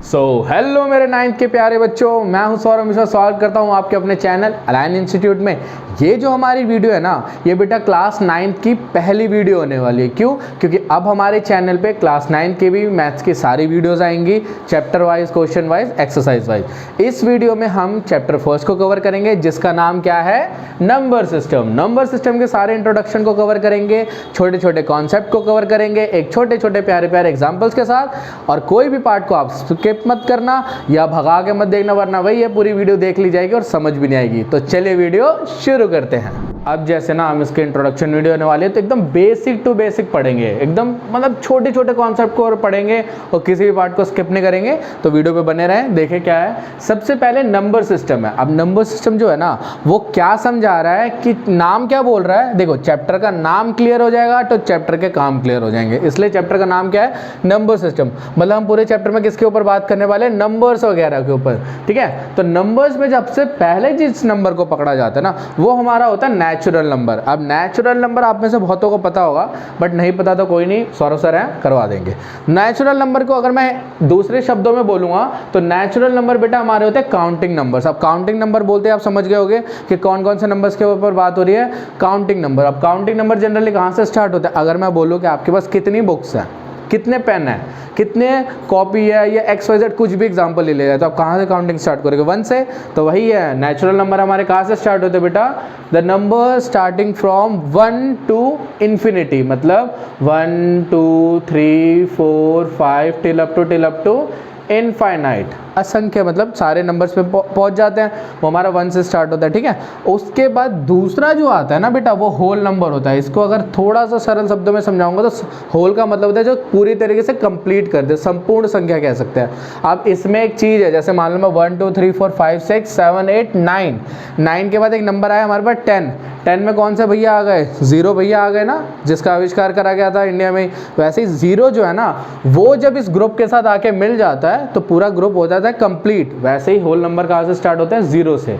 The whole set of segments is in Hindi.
हेलो मेरे 9th के प्यारे बच्चों, मैं हूं सौरभ मिश्रा। स्वागत करता हूं आपके अपने चैनल अलाइन इंस्टीट्यूट में। ये जो हमारी वीडियो है ना, ये बेटा क्लास 9th की पहली वीडियो होने वाली है। क्यों? क्योंकि अब हमारे चैनल पे क्लास 9 के भी मैथ्स की सारी वीडियोस आएंगी, chapter wise, question wise, exercise wise. इस वीडियो में हम चैप्टर फर्स्ट को कवर करेंगे, जिसका नाम क्या है? Number system. नंबर सिस्टम के सारे इंट्रोडक्शन को कवर करेंगे, छोटे छोटे कॉन्सेप्ट को कवर करेंगे, एक छोटे छोटे प्यारे प्यारे एग्जाम्पल्स के साथ। और कोई भी पार्ट को आप स्किप मत करना या भगा के मत देखना, वरना वही ये पूरी वीडियो देख ली जाएगी और समझ भी नहीं आएगी। तो चलिए वीडियो शुरू करते हैं। अब जैसे ना हम इसके इंट्रोडक्शन वीडियो होने वाले हैं, तो एकदम बेसिक टू बेसिक पढ़ेंगे, एकदम मतलब छोटे छोटे कॉन्सेप्ट को और पढ़ेंगे और किसी भी पार्ट को स्किप नहीं करेंगे। तो वीडियो पे बने रहें। देखें क्या है। सबसे पहले नंबर सिस्टम है। अब नंबर सिस्टम जो है ना, वो क्या समझा रहा है कि नाम क्या बोल रहा है। देखो, चैप्टर का नाम क्लियर हो जाएगा तो चैप्टर के काम क्लियर हो जाएंगे। इसलिए चैप्टर का नाम क्या है? Number system. मतलब हम पूरे चैप्टर में किसके ऊपर बात करने वाले? नंबर्स वगैरह के ऊपर। ठीक है। तो नंबर्स में सबसे पहले जिस नंबर को पकड़ा जाता है ना, वो हमारा होता है नेचुरल नंबर। अब नेचुरल नंबर आप में से बहुतों को पता होगा, बट नहीं पता तो कोई नहीं, सौरभ सर हैं, करवा देंगे। नेचुरल नंबर को अगर मैं दूसरे शब्दों में बोलूंगा तो नेचुरल नंबर बेटा हमारे होते हैं काउंटिंग नंबर्स। अब काउंटिंग नंबर बोलते हैं, आप समझ गए होंगे कि कौन कौन से नंबर्स के ऊपर बात हो रही है। Counting number. अब काउंटिंग नंबर जनरली कहाँ से स्टार्ट होता है? अगर मैं बोलूँ कि आपके पास कितनी बुक्स हैं, कितने पेन है, कितने कॉपी है, या XYZ कुछ भी एग्जांपल ले लिया, तो आप कहाँ से काउंटिंग स्टार्ट करोगे? 1 से। तो वही है, नेचुरल नंबर हमारे कहाँ से स्टार्ट होते हैं बेटा? The number starting from 1 to infinity. मतलब 1 2 3 4 5 टिल अप टू इनफाइनाइट। असंख्य, मतलब सारे नंबर्स पे पहुंच जाते हैं। वो हमारा 1 से स्टार्ट होता है। ठीक है। उसके बाद दूसरा जो आता है ना बेटा, वो होल नंबर होता है। इसको अगर थोड़ा सा सरल शब्दों में समझाऊंगा तो होल का मतलब होता है जो पूरी तरीके से कंप्लीट कर दे, संपूर्ण संख्या कह सकते हैं। अब इसमें एक चीज़ है, जैसे मान लो मैं 1 2 3 4 5 6 7 8 9 9 के बाद एक नंबर आया हमारे पास 10। 10 में कौन से भैया आ गए? 0 भैया आ गए ना, जिसका आविष्कार करा गया था इंडिया में। वैसे ही 0 जो है ना, वो जब इस ग्रुप के साथ आके मिल जाता है तो पूरा ग्रुप हो जाता है कंप्लीट। वैसे ही होल नंबर कहाँ से स्टार्ट होता है? 0 से।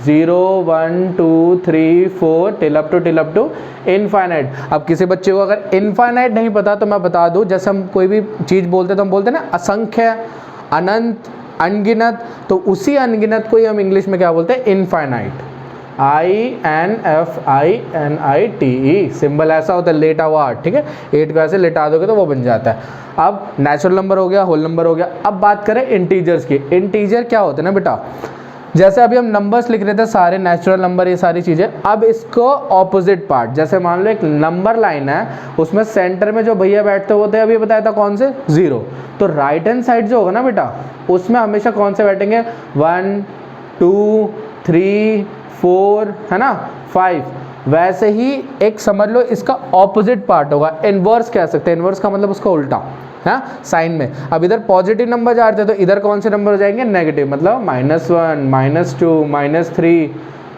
0 1 2 3 4 टिल अप टू इनफाइनाइट। अब किसी बच्चे को अगर इनफाइनाइट नहीं पता तो मैं बता दूं, जैसे हम कोई भी चीज़ बोलते हैं तो हम बोलते हैं ना असंख्य, अनंत, अनगिनत। तो उसी अनगिनत को ही हम इंग्लिश में क्या बोलते हैं? इनफाइनाइट। INFINITE सिंबल ऐसा होता है, लेटा हुआ 8। ठीक है। 8 को ऐसे लेटा दोगे तो वो बन जाता है। अब नेचुरल नंबर हो गया, होल नंबर हो गया। अब बात करें इंटीजर्स की। इंटीजर क्या होते हैं ना बेटा, जैसे अभी हम नंबर्स लिख रहे थे सारे, नेचुरल नंबर, ये सारी चीज़ें। अब इसको ऑपोजिट पार्ट, जैसे मान लो एक नंबर लाइन है, उसमें सेंटर में जो भैया बैठते होते हैं, अभी बताया था कौन से? 0। तो राइट हैंड साइड जो होगा ना बेटा, उसमें हमेशा कौन से बैठेंगे? 1 2 3 4, है ना, 5। वैसे ही एक समझ लो इसका ऑपोजिट पार्ट होगा, इनवर्स कह सकते हैं। इनवर्स का मतलब उसका उल्टा है साइन में। अब इधर पॉजिटिव नंबर जा रहे थे तो इधर कौन से नंबर हो जाएंगे? नेगेटिव। मतलब -1 -2 -3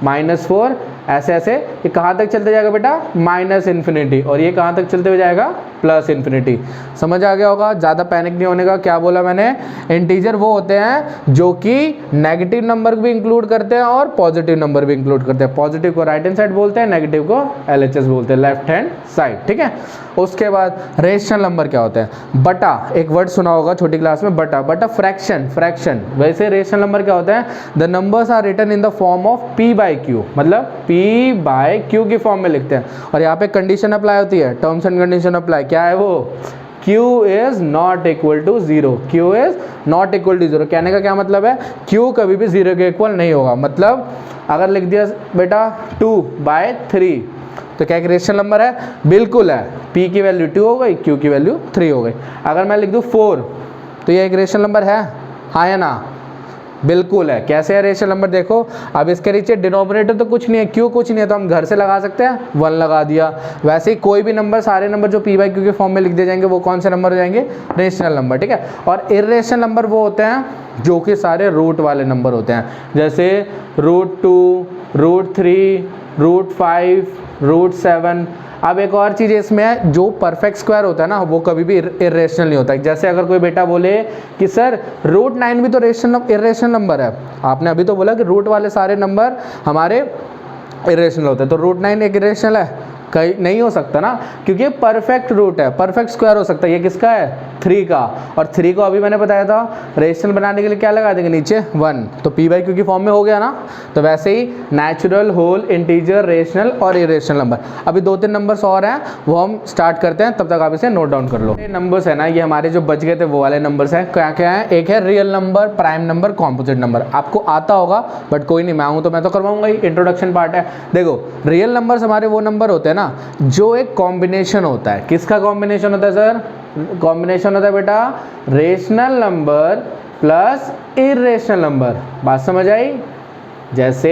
-4, ऐसे ऐसे ये कहाँ तक चलते जाएगा बेटा? -इन्फिनिटी। और ये कहाँ तक चलते हुए जाएगा? +इन्फिनिटी। समझ आ गया होगा। ज़्यादा पैनिक नहीं होने का। क्या बोला मैंने? इंटीजर वो होते हैं जो कि नेगेटिव नंबर भी इंक्लूड करते हैं और पॉजिटिव नंबर भी इंक्लूड करते हैं। पॉजिटिव को राइट हैंड साइड बोलते हैं, नेगेटिव को LHS बोलते हैं, लेफ्ट हैंड साइड। ठीक है। उसके बाद रेशनल नंबर क्या होते हैं? बटा। एक वर्ड सुना होगा छोटी क्लास में, बटा। बटा फ्रैक्शन। वैसे रेशनल नंबर क्या होता है? The numbers are written in the form of P/Q। मतलब P/Q की फॉर्म में लिखते हैं। और यहाँ पे कंडीशन अप्लाई होती है, टर्म्स एंड कंडीशन अप्लाई। क्या है वो? Q is not equal to 0। Q is not equal to 0 कहने का क्या मतलब है? Q कभी भी 0 के इक्वल नहीं होगा। मतलब अगर लिख दिया बेटा 2/3 तो क्या एक रेशनल नंबर है? बिल्कुल है। P की वैल्यू 2 हो गई, Q की वैल्यू 3 हो गई। अगर मैं लिख दूँ 4 तो ये एक रेशनल नंबर है? हाँ या ना? बिल्कुल है। कैसे है रेशनल नंबर? देखो, अब इसके नीचे डिनोमिनेटर तो कुछ नहीं है, क्यों कुछ नहीं है, तो हम घर से लगा सकते हैं, 1 लगा दिया। वैसे ही कोई भी नंबर, सारे नंबर जो P/Q के फॉर्म में लिख दिए जाएंगे वो कौन से नंबर हो जाएंगे? Rational number. ठीक है। और इर्रेशनल नंबर वो होते हैं जो कि सारे रूट वाले नंबर होते हैं, जैसे √2 √3 √5 √7। अब एक और चीज़ इसमें है, जो परफेक्ट स्क्वायर होता है ना, वो कभी भी इर्रेशनल नहीं होता। जैसे अगर कोई बेटा बोले कि सर √9 भी तो इर्रेशनल नंबर है, आपने अभी तो बोला कि रूट वाले सारे नंबर हमारे इर्रेशनल होते हैं, तो √9 एक इर्रेशनल है? कहीं नहीं हो सकता ना, क्योंकि ये परफेक्ट रूट है, परफेक्ट स्क्वायर हो सकता है। ये किसका है? 3 का, और 3 को अभी मैंने बताया था रेशनल बनाने के लिए क्या लगा देंगे नीचे 1, तो पी बाई क्यू की फॉर्म में हो गया ना। तो वैसे ही नेचुरल, होल, इंटीजर, रेशनल और इरेशनल नंबर। अभी 2-3 नंबर्स और हैं, वो हम स्टार्ट करते हैं, तब तक आप इसे नोट डाउन कर लो। ये नंबर्स है ना, ये हमारे जो बच गए थे वो वाले नंबर्स हैं। क्या क्या है? एक है real number, prime number, composite number. आपको आता होगा बट कोई नहीं, मैं तो करवाऊंगा ही, इंट्रोडक्शन पार्ट है। देखो, रियल नंबर्स हमारे वो नंबर होते हैं ना जो एक कॉम्बिनेशन होता है। किसका कॉम्बिनेशन होता है सर? कॉम्बिनेशन होता है बेटा rational number plus irrational number. बात समझ आई? जैसे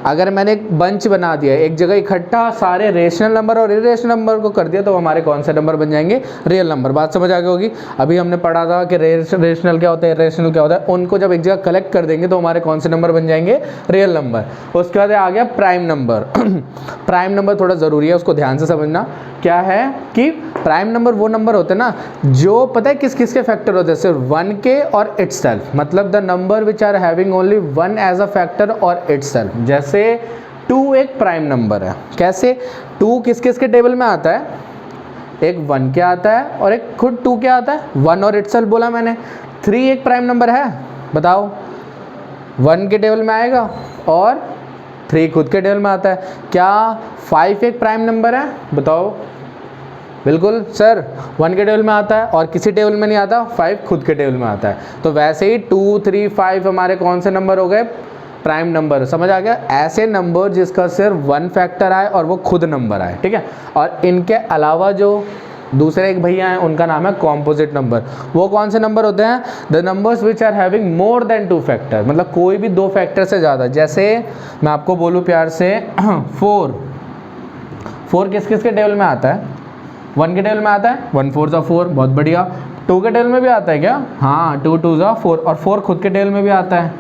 अगर मैंने एक बंच बना दिया, एक जगह इकट्ठा सारे रेशनल नंबर और इरेशनल नंबर को कर दिया, तो हमारे कौन से नंबर बन जाएंगे? Real number. बात समझ आ गई होगी। अभी हमने पढ़ा था कि रेशनल क्या होता है, इरेशनल क्या होता है। उनको जब एक जगह कलेक्ट कर देंगे तो हमारे कौन से नंबर बन जाएंगे? Real number. उसके बाद आ गया प्राइम नंबर। प्राइम नंबर थोड़ा ज़रूरी है, उसको ध्यान से समझना। क्या है कि प्राइम नंबर वो नंबर होते हैं ना जो पता है किस किस के फैक्टर होते हैं? सिर्फ 1 के और इटसेल्फ, मतलब the number which are having only 1 as a factor और इटसेल्फ। जैसे 2 एक प्राइम नंबर है। कैसे? 2 किस किस के टेबल में आता है? एक 1 के आता है और एक खुद 2 के आता है, 1 और इटसेल्फ बोला मैंने। 3 एक प्राइम नंबर है, बताओ 1 के टेबल में आएगा और 3 खुद के टेबल में आता है। क्या 5 एक प्राइम नंबर है? बताओ। बिल्कुल सर, 1 के टेबल में आता है और किसी टेबल में नहीं आता, 5 खुद के टेबल में आता है। तो वैसे ही 2, 3, 5 हमारे कौन से नंबर हो गए? Prime number. समझ आ गया? ऐसे नंबर जिसका सिर्फ 1 फैक्टर आए और वो खुद नंबर आए, ठीक है। और इनके अलावा जो दूसरे एक भैया हैं उनका नाम है कॉम्पोजिट नंबर। वो कौन से नंबर होते हैं? The numbers which are having more than 2 factor, मतलब कोई भी 2 फैक्टर से ज़्यादा। जैसे मैं आपको बोलूँ प्यार से 4 किस किस के टेबल में आता है? 1 के टेबल में आता है, 1 4 ज़ा 4, बहुत बढ़िया। 2 के टेबल में भी आता है क्या? हाँ, 2 2 ज़ा 4, और 4 खुद के टेबल में भी आता है।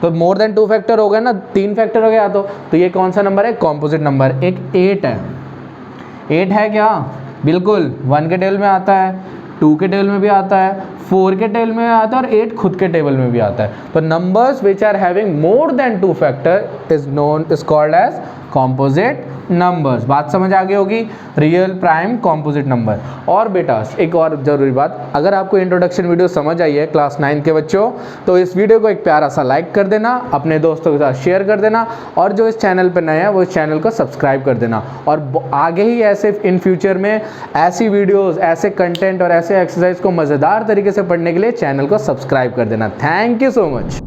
तो मोर देन 2 फैक्टर हो गए ना, 3 फैक्टर हो गया। तो ये कौन सा नंबर है? Composite number. एक 8 है। 8 है क्या? बिल्कुल 1 के टेबल में आता है, 2 के टेबल में भी आता है, 4 के टेबल में आता है और 8 खुद के टेबल में भी आता है। तो numbers which are having more than 2 factor is called as composite numbers. बात समझ आ गई होगी? Real, prime, composite number. और बेटा एक और ज़रूरी बात, अगर आपको इंट्रोडक्शन वीडियो समझ आई है क्लास 9 के बच्चों, तो इस वीडियो को एक प्यारा सा लाइक कर देना, अपने दोस्तों के साथ शेयर कर देना, और जो इस चैनल पर नए हैं वो इस चैनल को सब्सक्राइब कर देना। और आगे ही ऐसे इन फ्यूचर में ऐसी वीडियोज़, ऐसे कंटेंट और ऐसे एक्सरसाइज को मज़ेदार तरीके से पढ़ने के लिए चैनल को सब्सक्राइब कर देना। Thank you so much.